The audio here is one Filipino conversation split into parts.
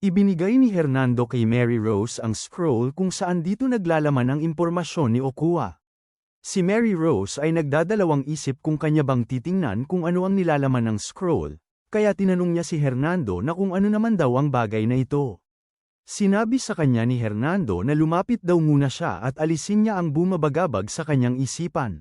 Ibinigay ni Hernando kay Mary Rose ang scroll kung saan dito naglalaman ang impormasyon ni Okoa. Si Mary Rose ay nagdadalawang isip kung kanya bang titingnan kung ano ang nilalaman ng scroll, kaya tinanong niya si Hernando na kung ano naman daw ang bagay na ito. Sinabi sa kanya ni Hernando na lumapit daw muna siya at alisin niya ang bumabagabag sa kanyang isipan.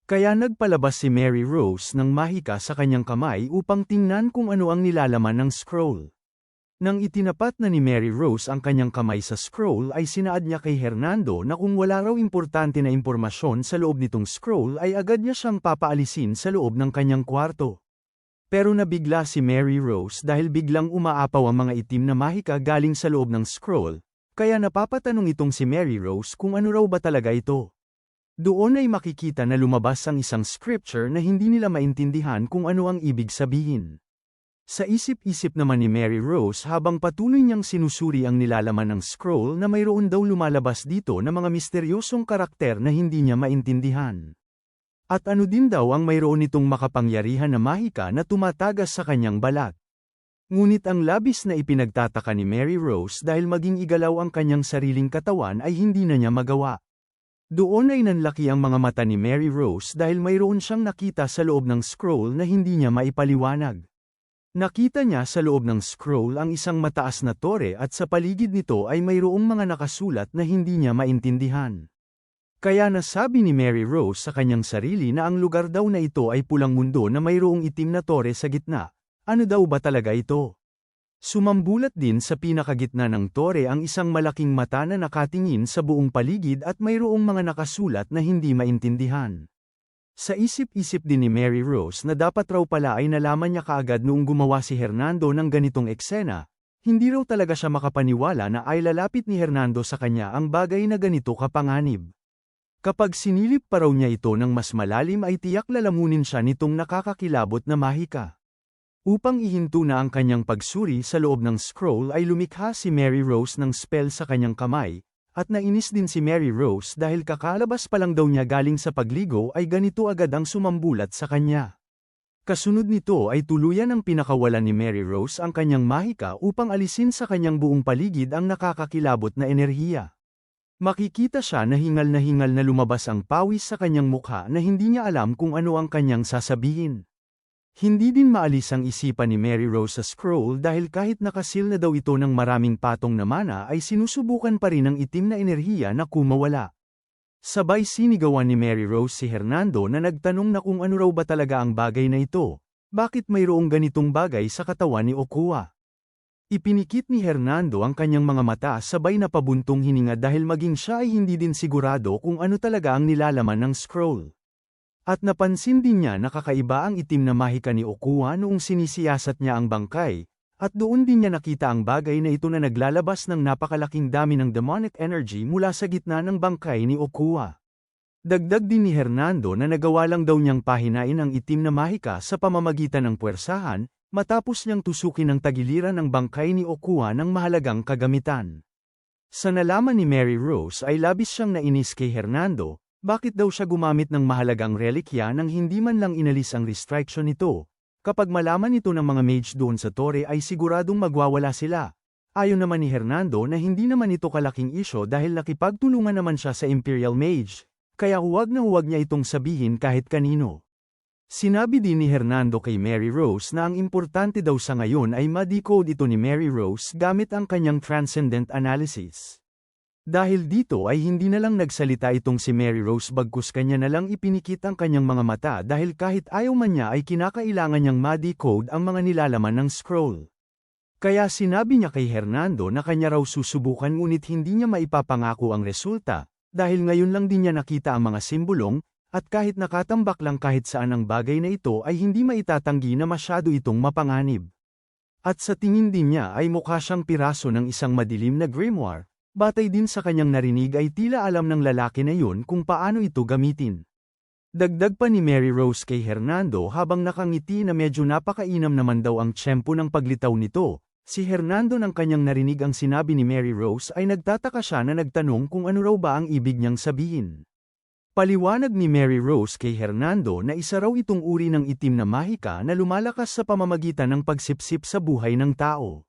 Kaya nagpalabas si Mary Rose ng mahika sa kanyang kamay upang tingnan kung ano ang nilalaman ng scroll. Nang itinapat na ni Mary Rose ang kanyang kamay sa scroll ay sinaad niya kay Hernando na kung wala raw importante na impormasyon sa loob nitong scroll ay agad niya siyang papaalisin sa loob ng kanyang kwarto. Pero nabigla si Mary Rose dahil biglang umaapaw ang mga itim na mahika galing sa loob ng scroll, kaya napapatanong itong si Mary Rose kung ano raw ba talaga ito. Doon ay makikita na lumabas ang isang scripture na hindi nila maintindihan kung ano ang ibig sabihin. Sa isip-isip naman ni Mary Rose habang patuloy niyang sinusuri ang nilalaman ng scroll na mayroon daw lumalabas dito na mga misteryosong karakter na hindi niya maintindihan. At ano din daw ang mayroon nitong makapangyarihan na mahika na tumatagas sa kanyang balat. Ngunit ang labis na ipinagtataka ni Mary Rose dahil maging igalaw ang kanyang sariling katawan ay hindi na niya magawa. Doon ay nanlaki ang mga mata ni Mary Rose dahil mayroon siyang nakita sa loob ng scroll na hindi niya maipaliwanag. Nakita niya sa loob ng scroll ang isang mataas na tore at sa paligid nito ay mayroong mga nakasulat na hindi niya maintindihan. Kaya nasabi ni Mary Rose sa kanyang sarili na ang lugar daw na ito ay pulang mundo na mayroong itim na tore sa gitna. Ano daw ba talaga ito? Sumambulat din sa pinakagitna ng tore ang isang malaking mata na nakatingin sa buong paligid at mayroong mga nakasulat na hindi maintindihan. Sa isip-isip din ni Mary Rose na dapat raw pala ay nalaman niya kaagad noong gumawa si Hernando ng ganitong eksena, hindi raw talaga siya makapaniwala na ay lalapit ni Hernando sa kanya ang bagay na ganito kapanganib. Kapag sinilip pa raw niya ito ng mas malalim ay tiyak lalamunin siya nitong nakakakilabot na mahika. Upang ihinto na ang kanyang pagsuri sa loob ng scroll ay lumikha si Mary Rose ng spell sa kanyang kamay, at nainis din si Mary Rose dahil kakalabas pa lang daw niya galing sa pagligo ay ganito agad ang sumambulat sa kanya. Kasunod nito ay tuluyan ang pinakawalan ni Mary Rose ang kanyang mahika upang alisin sa kanyang buong paligid ang nakakakilabot na enerhiya. Makikita siya na hingal na lumabas ang pawis sa kanyang mukha na hindi niya alam kung ano ang kanyang sasabihin. Hindi din maalis ang isipan ni Mary Rose sa scroll dahil kahit nakasil na daw ito ng maraming patong na mana ay sinusubukan pa rin ang itim na enerhiya na kumawala. Sabay sinigawan ni Mary Rose si Hernando na nagtanong na kung ano raw ba talaga ang bagay na ito, bakit mayroong ganitong bagay sa katawan ni Okoa. Ipinikit ni Hernando ang kanyang mga mata sabay na pabuntong hininga dahil maging siya ay hindi din sigurado kung ano talaga ang nilalaman ng scroll. At napansin din niya na kakaiba ang itim na mahika ni Okoa noong sinisiyasat niya ang bangkay, at doon din niya nakita ang bagay na ito na naglalabas ng napakalaking dami ng demonic energy mula sa gitna ng bangkay ni Okoa. Dagdag din ni Hernando na nagawa lang daw niyang pahinain ang itim na mahika sa pamamagitan ng puwersahan, matapos niyang tusukin ang tagiliran ng bangkay ni Okoa ng mahalagang kagamitan. Sa nalaman ni Mary Rose ay labis siyang nainis kay Hernando. Bakit daw siya gumamit ng mahalagang relikya nang hindi man lang inalis ang restriction nito? Kapag malaman ito ng mga mage doon sa tore ay siguradong magwawala sila. Ayon naman ni Hernando na hindi naman ito kalaking isyo dahil nakipagtulungan naman siya sa Imperial Mage, kaya huwag na huwag niya itong sabihin kahit kanino. Sinabi din ni Hernando kay Mary Rose na ang importante daw sa ngayon ay ma-decode ito ni Mary Rose gamit ang kanyang transcendent analysis. Dahil dito ay hindi na lang nagsalita itong si Mary Rose bagkus kanya na lang ipinikit ang kanyang mga mata dahil kahit ayaw man niya ay kinakailangan niyang ma-decode ang mga nilalaman ng scroll. Kaya sinabi niya kay Hernando na kanya raw susubukan ngunit hindi niya maipapangako ang resulta, dahil ngayon lang din niya nakita ang mga simbolong, at kahit nakatambak lang kahit saan ang bagay na ito ay hindi maitatanggi na masyado itong mapanganib. At sa tingin din niya ay mukha siyang piraso ng isang madilim na grimoire. Batay din sa kanyang narinig ay tila alam ng lalaki na yun kung paano ito gamitin. Dagdag pa ni Mary Rose kay Hernando habang nakangiti na medyo napakainam naman daw ang tiyempo ng paglitaw nito. Si Hernando nang kanyang narinig ang sinabi ni Mary Rose ay nagtataka siya na nagtanong kung ano raw ba ang ibig niyang sabihin. Paliwanag ni Mary Rose kay Hernando na isa raw itong uri ng itim na mahika na lumalakas sa pamamagitan ng pagsipsip sa buhay ng tao.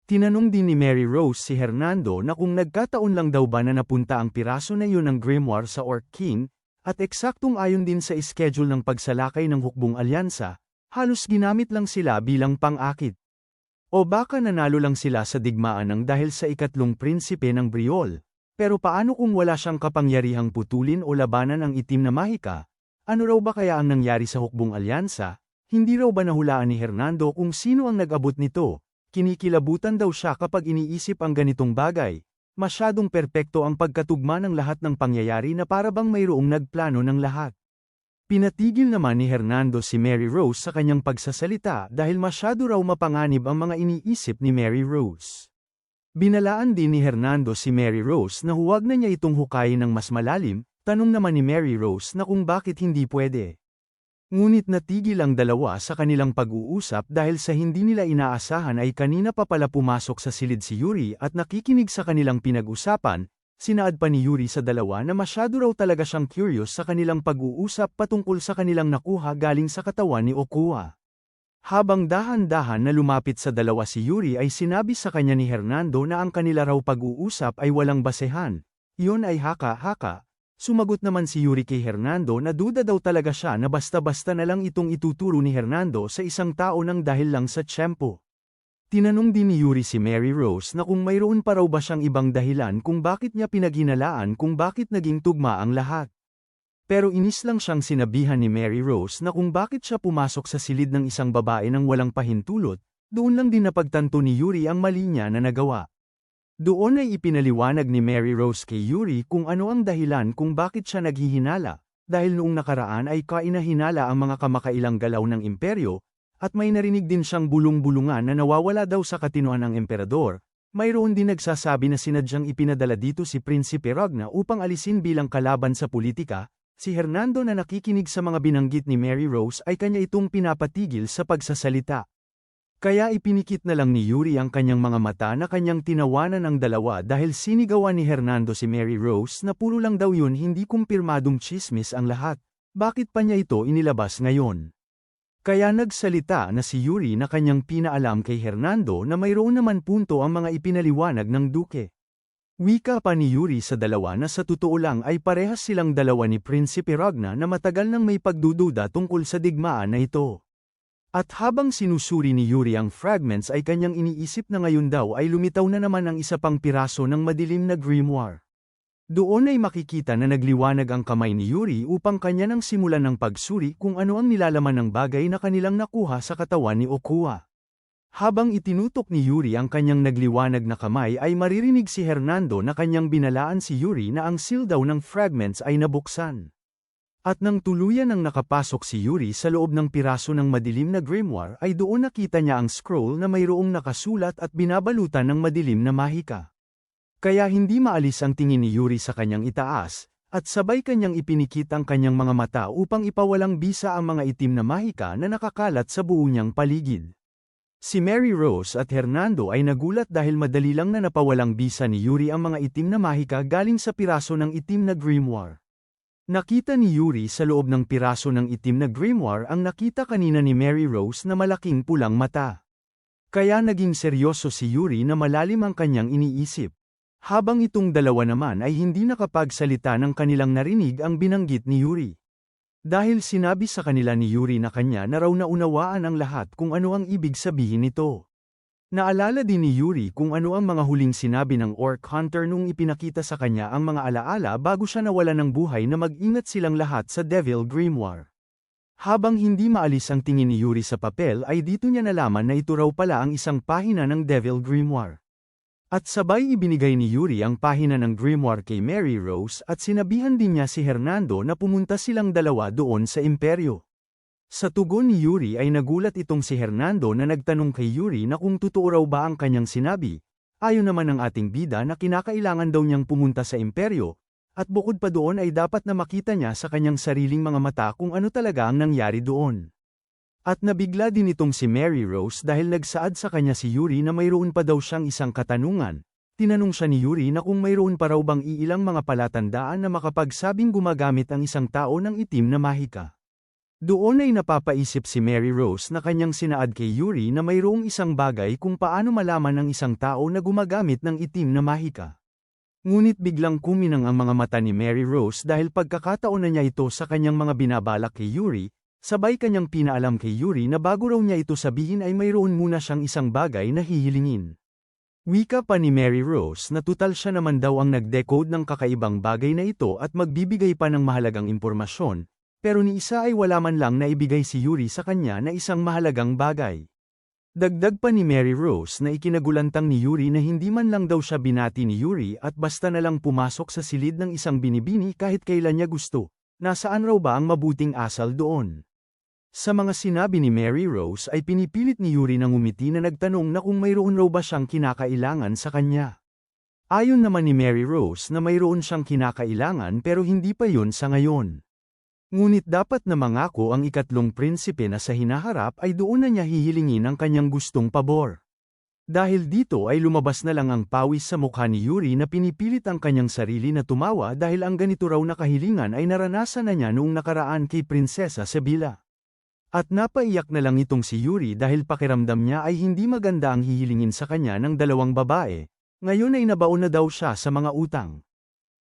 Tinanong din ni Mary Rose si Hernando na kung nagkataon lang daw ba na napunta ang piraso na iyon ng grimoire sa Orc King, at eksaktong ayon din sa schedule ng pagsalakay ng hukbong alyansa, halos ginamit lang sila bilang pang-akit. O baka nanalo lang sila sa digmaan ng dahil sa ikatlong prinsipe ng Briol, pero paano kung wala siyang kapangyarihang putulin o labanan ang itim na mahika? Ano raw ba kaya ang nangyari sa hukbong alyansa? Hindi raw ba nahulaan ni Hernando kung sino ang nag-abot nito? Kinikilabutan daw siya kapag iniisip ang ganitong bagay. Masyadong perpekto ang pagkatugma ng lahat ng pangyayari na para bang mayroong nagplano ng lahat. Pinatigil naman ni Hernando si Mary Rose sa kanyang pagsasalita dahil masyado raw mapanganib ang mga iniisip ni Mary Rose. Binalaan din ni Hernando si Mary Rose na huwag na niya itong hukayin ng mas malalim, tanong naman ni Mary Rose na kung bakit hindi pwede. Ngunit natigil ang dalawa sa kanilang pag-uusap dahil sa hindi nila inaasahan ay kanina pa pala pumasok sa silid si Yuri at nakikinig sa kanilang pinag-usapan, sinaad pa ni Yuri sa dalawa na masyado raw talaga siyang curious sa kanilang pag-uusap patungkol sa kanilang nakuha galing sa katawan ni Okua. Habang dahan-dahan na lumapit sa dalawa si Yuri ay sinabi sa kanya ni Hernando na ang kanila raw pag-uusap ay walang basehan, iyon ay haka-haka. Sumagot naman si Yuri kay Hernando na duda daw talaga siya na basta-basta na lang itong ituturo ni Hernando sa isang tao nang dahil lang sa tiyempo. Tinanong din ni Yuri si Mary Rose na kung mayroon pa raw ba siyang ibang dahilan kung bakit niya pinaghinalaan kung bakit naging tugma ang lahat. Pero inis lang siyang sinabihan ni Mary Rose na kung bakit siya pumasok sa silid ng isang babae nang walang pahintulot, doon lang din napagtanto ni Yuri ang mali niya na nagawa. Doon ay ipinaliwanag ni Mary Rose kay Yuri kung ano ang dahilan kung bakit siya naghihinala, dahil noong nakaraan ay kainahinala ang mga kamakailang galaw ng imperyo, at may narinig din siyang bulong-bulungan na nawawala daw sa katinoan ng emperador. Mayroon din nagsasabi na sinadyang ipinadala dito si Prinsipe Ragna upang alisin bilang kalaban sa politika. Si Hernando na nakikinig sa mga binanggit ni Mary Rose ay kanya itong pinapatigil sa pagsasalita. Kaya ipinikit na lang ni Yuri ang kanyang mga mata na kanyang tinawanan ang dalawa dahil sinigawan ni Hernando si Mary Rose na puro lang daw yun hindi kumpirmadong chismis ang lahat. Bakit pa niya ito inilabas ngayon? Kaya nagsalita na si Yuri na kanyang pinaalam kay Hernando na mayroon naman punto ang mga ipinaliwanag ng duke. Wika pa ni Yuri sa dalawa na sa totoo lang ay parehas silang dalawa ni Prinsipe Ragna na matagal nang may pagdududa tungkol sa digmaan na ito. At habang sinusuri ni Yuri ang fragments ay kanyang iniisip na ngayon daw ay lumitaw na naman ang isa pang piraso ng madilim na grimoire. Doon ay makikita na nagliwanag ang kamay ni Yuri upang kanya nang simulan ng pagsuri kung ano ang nilalaman ng bagay na kanilang nakuha sa katawan ni Okua. Habang itinutok ni Yuri ang kanyang nagliwanag na kamay ay maririnig si Hernando na kanyang binalaan si Yuri na ang seal daw ng fragments ay nabuksan. At nang tuluyan ang nakapasok si Yuri sa loob ng piraso ng madilim na grimoire ay doon nakita niya ang scroll na mayroong nakasulat at binabalutan ng madilim na mahika. Kaya hindi maalis ang tingin ni Yuri sa kanyang itaas, at sabay kanyang ipinikit ang kanyang mga mata upang ipawalang bisa ang mga itim na mahika na nakakalat sa buo niyang paligid. Si Mary Rose at Hernando ay nagulat dahil madali lang na napawalang bisa ni Yuri ang mga itim na mahika galing sa piraso ng itim na grimoire. Nakita ni Yuri sa loob ng piraso ng itim na grimoire ang nakita kanina ni Mary Rose na malaking pulang mata. Kaya naging seryoso si Yuri na malalim ang kanyang iniisip. Habang itong dalawa naman ay hindi nakapagsalita ng kanilang narinig ang binanggit ni Yuri. Dahil sinabi sa kanila ni Yuri na kanya na raw naunawaan ang lahat kung ano ang ibig sabihin nito. Naalala din ni Yuri kung ano ang mga huling sinabi ng Orc Hunter nung ipinakita sa kanya ang mga alaala bago siya nawala ng buhay na mag-ingat silang lahat sa Devil Grimoire. Habang hindi maalis ang tingin ni Yuri sa papel ay dito niya nalaman na ito raw pala ang isang pahina ng Devil Grimoire. At sabay ibinigay ni Yuri ang pahina ng grimoire kay Mary Rose at sinabihan din niya si Hernando na pumunta silang dalawa doon sa imperyo. Sa tugon ni Yuri ay nagulat itong si Hernando na nagtanong kay Yuri na kung totoo raw ba ang kanyang sinabi. Ayon naman ng ating bida na kinakailangan daw niyang pumunta sa imperyo, at bukod pa doon ay dapat na makita niya sa kanyang sariling mga mata kung ano talaga ang nangyari doon. At nabigla din itong si Mary Rose dahil nagsaad sa kanya si Yuri na mayroon pa daw siyang isang katanungan. Tinanong siya ni Yuri na kung mayroon pa raw bang iilang mga palatandaan na makapagsabing gumagamit ang isang tao ng itim na mahika. Doon ay napapaisip si Mary Rose na kanyang sinaad kay Yuri na mayroong isang bagay kung paano malaman ng isang tao na gumagamit ng itim na mahika. Ngunit biglang kuminang ang mga mata ni Mary Rose dahil pagkakataon na niya ito sa kanyang mga binabalak kay Yuri, sabay kanyang pinaalam kay Yuri na bago raw niya ito sabihin ay mayroon muna siyang isang bagay na hihilingin. Wika pa ni Mary Rose na tutal siya naman daw ang nag-decode ng kakaibang bagay na ito at magbibigay pa ng mahalagang impormasyon, pero ni isa ay wala man lang na ibigay si Yuri sa kanya na isang mahalagang bagay. Dagdag pa ni Mary Rose na ikinagulantang ni Yuri na hindi man lang daw siya binati ni Yuri at basta na lang pumasok sa silid ng isang binibini kahit kailan niya gusto. Nasaan raw ba ang mabuting asal doon? Sa mga sinabi ni Mary Rose ay pinipilit ni Yuri na ngumiti na nagtanong na kung mayroon raw ba siyang kinakailangan sa kanya. Ayon naman ni Mary Rose na mayroon siyang kinakailangan pero hindi pa yun sa ngayon. Ngunit dapat na mangako ang ikatlong prinsipe na sa hinaharap ay doon na niya hihilingin ang kanyang gustong pabor. Dahil dito ay lumabas na lang ang pawis sa mukha ni Yuri na pinipilit ang kanyang sarili na tumawa dahil ang ganito raw na kahilingan ay naranasan na niya noong nakaraan kay Prinsesa Sebila. At napaiyak na lang itong si Yuri dahil pakiramdam niya ay hindi maganda ang hihilingin sa kanya ng dalawang babae, ngayon ay nabaon na daw siya sa mga utang.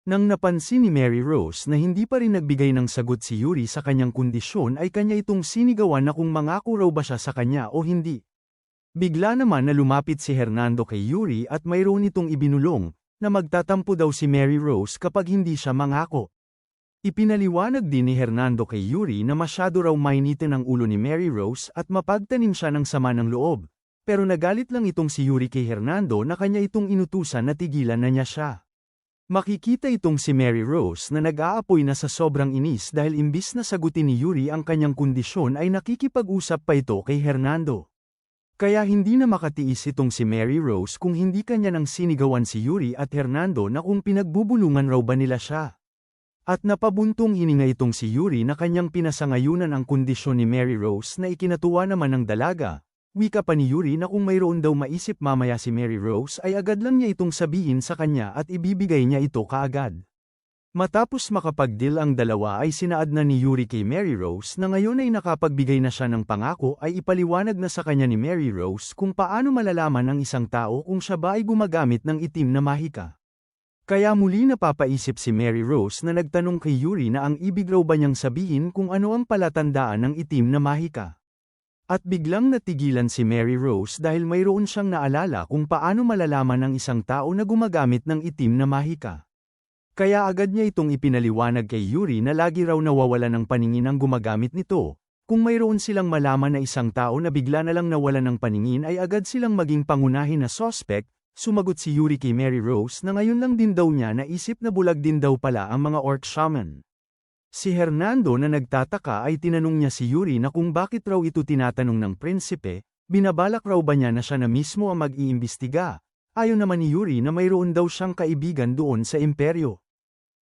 Nang napansin ni Mary Rose na hindi pa rin nagbigay ng sagot si Yuri sa kanyang kondisyon ay kanya itong sinigawan na kung mangako raw ba siya sa kanya o hindi. Bigla naman na lumapit si Hernando kay Yuri at mayroon itong ibinulong, na magtatampo daw si Mary Rose kapag hindi siya mangako. Ipinaliwanag din ni Hernando kay Yuri na masyado raw mainitin ang ulo ni Mary Rose at mapagtanim siya ng sama ng loob, pero nagalit lang itong si Yuri kay Hernando na kanya itong inutusan na tigilan na niya siya. Makikita itong si Mary Rose na nag-aapoy na sa sobrang inis dahil imbis na sagutin ni Yuri ang kanyang kondisyon ay nakikipag-usap pa ito kay Hernando. Kaya hindi na makatiis itong si Mary Rose kung hindi kanya nang sinigawan si Yuri at Hernando na kung pinagbubulungan raw ba nila siya. At napabuntong hininga itong si Yuri na kanyang pinasangayunan ang kondisyon ni Mary Rose na ikinatuwa naman ng dalaga. Wika pa ni Yuri na kung mayroon daw maisip mamaya si Mary Rose ay agad lang niya itong sabihin sa kanya at ibibigay niya ito kaagad. Matapos makapag-deal ang dalawa ay sinaad na ni Yuri kay Mary Rose na ngayon ay nakapagbigay na siya ng pangako ay ipaliwanag na sa kanya ni Mary Rose kung paano malalaman ng isang tao kung siya ba ay gumagamit ng itim na mahika. Kaya muli napapaisip si Mary Rose na nagtanong kay Yuri na ang ibig raw ba niyang sabihin kung ano ang palatandaan ng itim na mahika. At biglang natigilan si Mary Rose dahil mayroon siyang naalala kung paano malalaman ng isang tao na gumagamit ng itim na mahika. Kaya agad niya itong ipinaliwanag kay Yuri na lagi raw nawawala ng paningin ang gumagamit nito. Kung mayroon silang malaman na isang tao na bigla na lang nawala ng paningin ay agad silang maging pangunahin na suspect, sumagot si Yuri kay Mary Rose na ngayon lang din daw niya naisip na bulag din daw pala ang mga orc shaman. Si Hernando na nagtataka ay tinanong niya si Yuri na kung bakit raw ito tinatanong ng prinsipe, binabalak raw ba niya na siya na mismo ang mag-iimbestiga. Ayon naman ni Yuri na mayroon daw siyang kaibigan doon sa imperyo.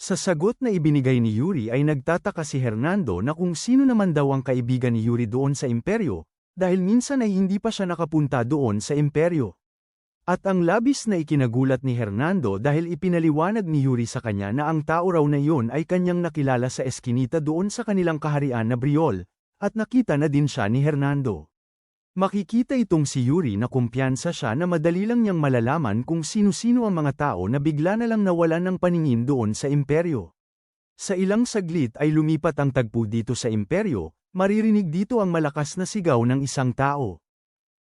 Sa sagot na ibinigay ni Yuri ay nagtataka si Hernando na kung sino naman daw ang kaibigan ni Yuri doon sa imperyo, dahil minsan ay hindi pa siya nakapunta doon sa imperyo. At ang labis na ikinagulat ni Hernando dahil ipinaliwanag ni Yuri sa kanya na ang tao raw na iyon ay kanyang nakilala sa eskinita doon sa kanilang kaharian na Briol, at nakita na din siya ni Hernando. Makikita itong si Yuri na kumpiyansa siya na madali lang niyang malalaman kung sino-sino ang mga tao na bigla na lang nawalan ng paningin doon sa imperyo. Sa ilang saglit ay lumipat ang tagpo dito sa imperyo, maririnig dito ang malakas na sigaw ng isang tao.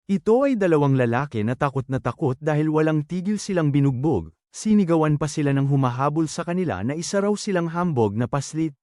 Ito ay dalawang lalaki na takot dahil walang tigil silang binugbog, sinigawan pa sila ng humahabol sa kanila na isa raw silang hambog na paslit.